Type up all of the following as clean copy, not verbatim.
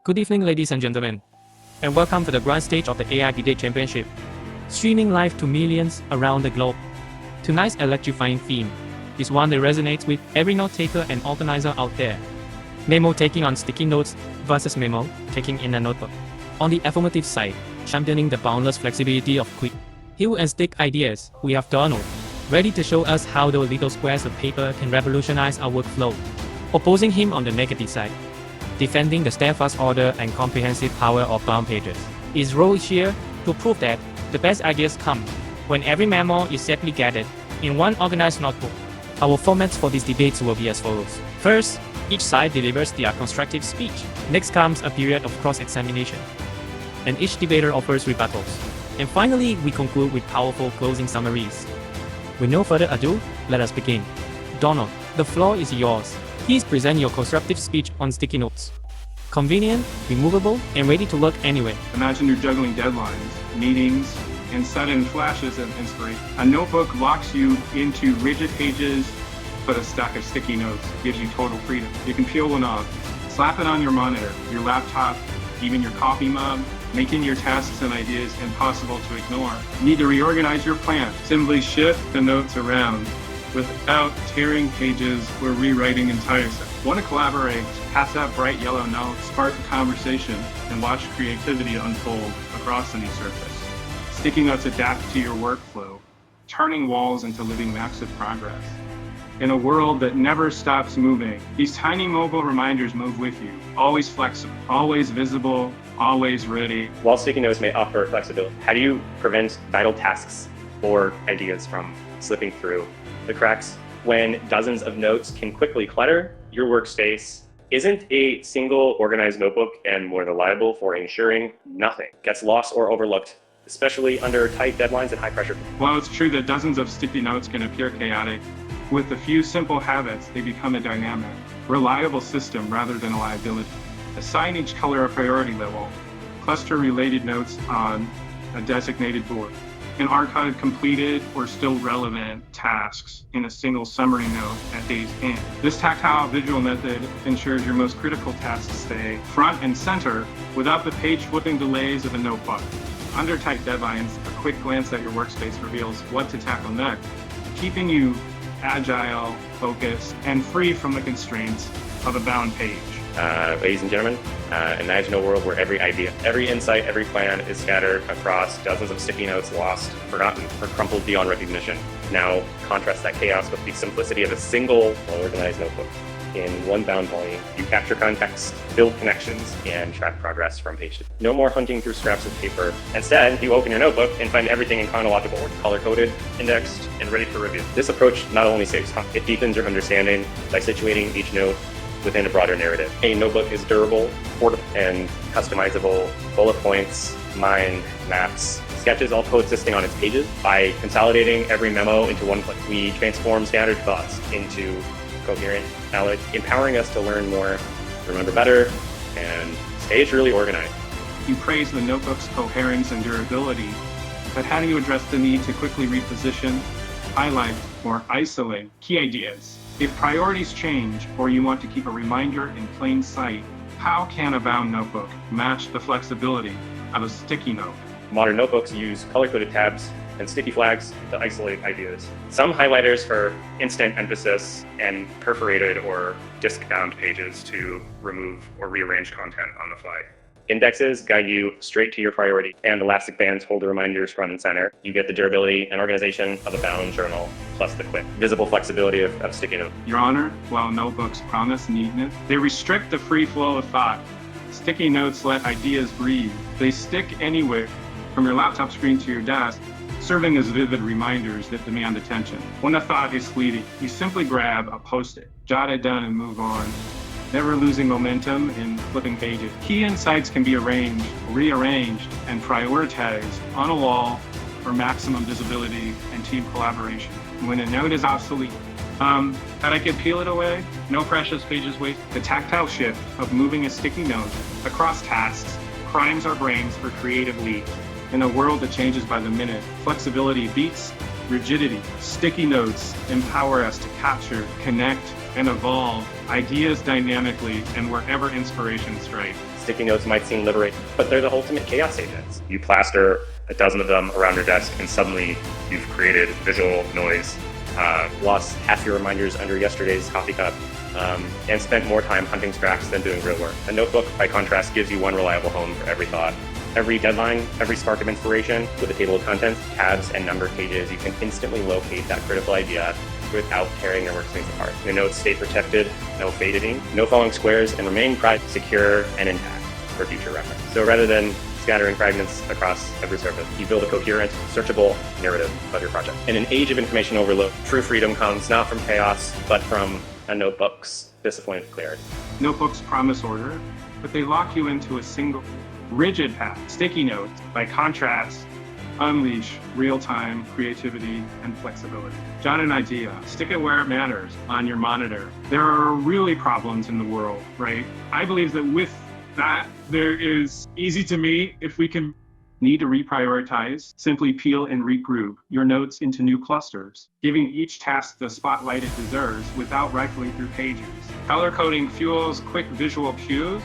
Good evening, ladies and gentlemen, and welcome to the grand stage of the AI Debate Championship, streaming live to millions around the globe. Tonight's electrifying theme is one that resonates with every note-taker and organizer out there. Memo taking on sticky notes versus memo taking in a notebook. On the affirmative side, championing the boundless flexibility of quick, heal and stick ideas, we have Donald, ready to show us how those little squares of paper can revolutionize our workflow. Opposing him on the negative side, defending the steadfast order and comprehensive power of bound pages, is Roy here to prove that the best ideas come when every memo is safely gathered in one organized notebook. Our formats for these debates will be as follows. First, each side delivers their constructive speech. Next comes a period of cross-examination, and each debater offers rebuttals. And finally, we conclude with powerful closing summaries. With no further ado, let us begin. Donald, the floor is yours. Please present your constructive speech on sticky notes. Convenient, removable, and ready to work anywhere. Imagine you're juggling deadlines, meetings, and sudden flashes of inspiration. A notebook locks you into rigid pages, but a stack of sticky notes gives you total freedom. You can peel one off, slap it on your monitor, your laptop, even your coffee mug, making your tasks and ideas impossible to ignore. Need to reorganize your plan? Simply shift the notes around without tearing pages or rewriting entire sections. Want to collaborate? Pass that bright yellow note, spark a conversation, and watch creativity unfold across any surface. Sticky notes adapt to your workflow, turning walls into living maps of progress. In a world that never stops moving, these tiny mobile reminders move with you, always flexible, always visible, always ready. While sticky notes may offer flexibility, how do you prevent vital tasks or ideas from slipping through the cracks? When dozens of notes can quickly clutter your workspace, isn't a single organized notebook and more reliable for ensuring nothing gets lost or overlooked, especially under tight deadlines and high pressure? While it's true that dozens of sticky notes can appear chaotic, with a few simple habits, they become a dynamic, reliable system rather than a liability. Assign each color a priority level, cluster related notes on a designated board, and archive completed or still relevant tasks in a single summary note at day's end. This tactile visual method ensures your most critical tasks stay front and center without the page-flipping delays of a notebook. Under tight deadlines, a quick glance at your workspace reveals what to tackle next, keeping you agile, focused, and free from the constraints of a bound page. Ladies and gentlemen, imagine a world where every idea, every insight, every plan is scattered across dozens of sticky notes, lost, forgotten, or crumpled beyond recognition. Now contrast that chaos with the simplicity of a single, well-organized notebook. In one bound volume, you capture context, build connections, and track progress from page to page. No more hunting through scraps of paper. Instead, you open your notebook and find everything in chronological order, color-coded, indexed, and ready for review. This approach not only saves time, it deepens your understanding by situating each note within a broader narrative. A notebook is durable, portable, and customizable. Bullet points, mind maps, sketches all coexisting on its pages. By consolidating every memo into one click, we transform scattered thoughts into coherent knowledge, empowering us to learn more, remember better, and stay truly organized. You praise the notebook's coherence and durability, but how do you address the need to quickly reposition, highlight, or isolate key ideas? If priorities change or you want to keep a reminder in plain sight, how can a bound notebook match the flexibility of a sticky note? Modern notebooks use color-coded tabs and sticky flags to isolate ideas. Some highlighters for instant emphasis, and perforated or disc-bound pages to remove or rearrange content on the fly. Indexes guide you straight to your priority, and elastic bands hold the reminders front and center. You get the durability and organization of a bound journal, plus the quick, visible flexibility of sticky notes. Your Honor, while notebooks promise neatness, they restrict the free flow of thought. Sticky notes let ideas breathe. They stick anywhere, from your laptop screen to your desk, serving as vivid reminders that demand attention. When a thought is fleeting, you simply grab a Post-it, jot it down, and move on, never losing momentum in flipping pages. Key insights can be arranged, rearranged, and prioritized on a wall for maximum visibility and team collaboration. When a note is obsolete, how I could peel it away? No precious pages wasted. The tactile shift of moving a sticky note across tasks primes our brains for creative leaps. In a world that changes by the minute, flexibility beats rigidity. Sticky notes empower us to capture, connect, and evolve ideas dynamically and wherever inspiration strikes. Sticky notes might seem liberating, but they're the ultimate chaos agents. You plaster a dozen of them around your desk, and suddenly you've created visual noise, lost half your reminders under yesterday's coffee cup, and spent more time hunting scraps than doing real work. A notebook, by contrast, gives you one reliable home for every thought. Every deadline, every spark of inspiration, with a table of contents, tabs, and numbered pages, you can instantly locate that critical idea without tearing your workspace apart. Your notes stay protected, no fading, no falling squares, and remain private, secure, and intact for future reference. So rather than scattering fragments across every surface, you build a coherent, searchable narrative of your project. In an age of information overload, true freedom comes not from chaos, but from a notebook's disciplined clarity. Notebooks promise order, but they lock you into a single rigid path. Sticky notes, by contrast, unleash real-time creativity and flexibility. Jot an idea, stick it where it matters on your monitor. There are really problems in the world, right? I believe that with that, there is easy to me if we can need to reprioritize, simply peel and regroup your notes into new clusters, giving each task the spotlight it deserves without rifling through pages. Color coding fuels quick visual cues,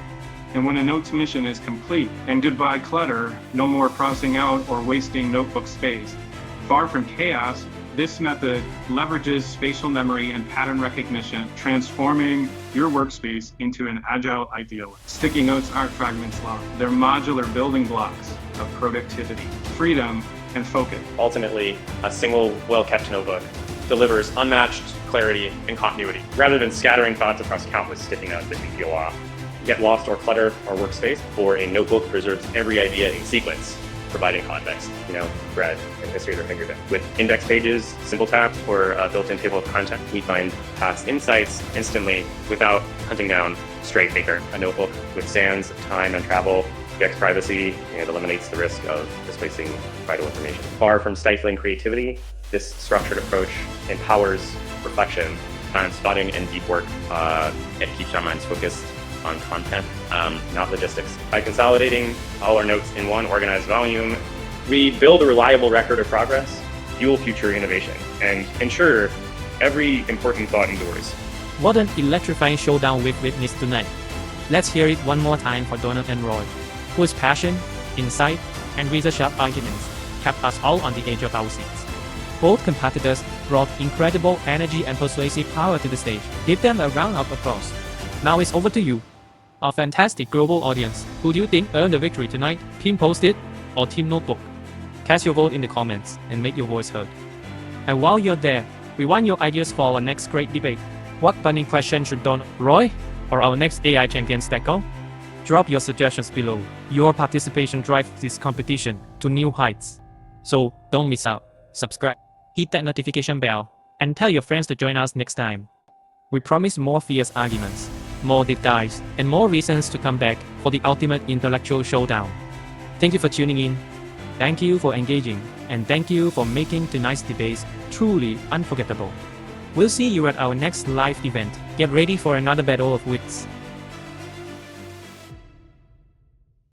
and when a note's mission is complete, and goodbye clutter, no more crossing out or wasting notebook space. Far from chaos, this method leverages spatial memory and pattern recognition, transforming your workspace into an agile ideal. Sticky notes aren't fragments long. They're modular building blocks of productivity, freedom, and focus. Ultimately, a single well-kept notebook delivers unmatched clarity and continuity, rather than scattering thoughts across countless sticky notes that you peel off. Get lost or clutter our workspace, or a notebook preserves every idea in sequence, providing context, thread, and history at our fingertips. With index pages, simple tabs, or a built-in table of content, we find past insights instantly without hunting down stray paper. A notebook withstands time and travel, protects privacy, and eliminates the risk of displacing vital information. Far from stifling creativity, this structured approach empowers reflection, time spotting, and deep work. It keeps our minds focused on content, not logistics. By consolidating all our notes in one organized volume, we build a reliable record of progress, fuel future innovation, and ensure every important thought endures. What an electrifying showdown we've witnessed tonight. Let's hear it one more time for Donald and Roy, whose passion, insight, and razor-sharp arguments kept us all on the edge of our seats. Both competitors brought incredible energy and persuasive power to the stage. Give them a round of applause. Now it's over to you. Our fantastic global audience, who do you think earned the victory tonight? Team Post-it or Team Notebook? Cast your vote in the comments and make your voice heard. And while you're there, we want your ideas for our next great debate. What burning question should Don, Roy, or our next AI champions tackle? Drop your suggestions below. Your participation drives this competition to new heights. So don't miss out. Subscribe, hit that notification bell, and tell your friends to join us next time. We promise more fierce arguments, more deep dives, and more reasons to come back for the ultimate intellectual showdown. Thank you for tuning in. Thank you for engaging, and thank you for making tonight's debates truly unforgettable. We'll see you at our next live event. Get ready for another battle of wits.